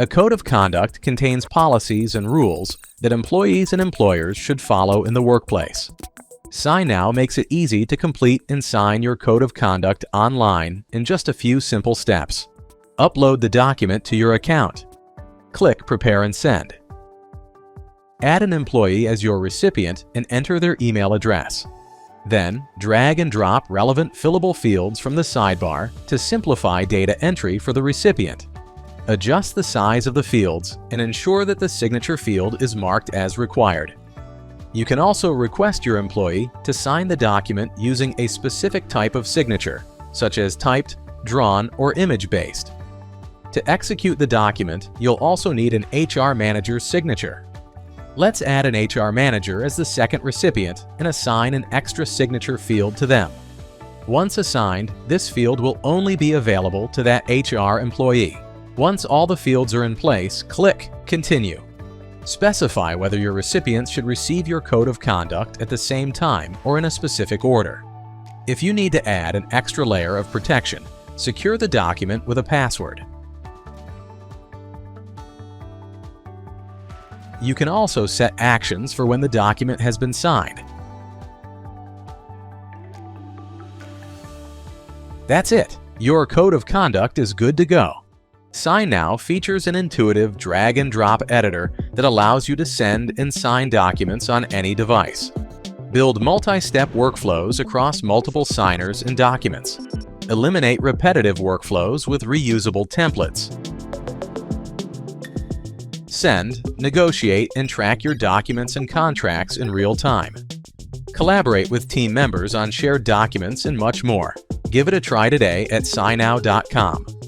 A code of conduct contains policies and rules that employees and employers should follow in the workplace. SignNow makes it easy to complete and sign your code of conduct online in just a few simple steps. Upload the document to your account. Click Prepare and Send. Add an employee as your recipient and enter their email address. Then, drag and drop relevant fillable fields from the sidebar to simplify data entry for the recipient. Adjust the size of the fields and ensure that the signature field is marked as required. You can also request your employee to sign the document using a specific type of signature, such as typed, drawn, or image-based. To execute the document, you'll also need an HR manager's signature. Let's add an HR manager as the second recipient and assign an extra signature field to them. Once assigned, this field will only be available to that HR employee. Once all the fields are in place, click Continue. Specify whether your recipients should receive your code of conduct at the same time or in a specific order. If you need to add an extra layer of protection, secure the document with a password. You can also set actions for when the document has been signed. That's it. Your code of conduct is good to go. SignNow features an intuitive drag-and-drop editor that allows you to send and sign documents on any device. Build multi-step workflows across multiple signers and documents. Eliminate repetitive workflows with reusable templates. Send, negotiate, and track your documents and contracts in real time. Collaborate with team members on shared documents and much more. Give it a try today at SignNow.com.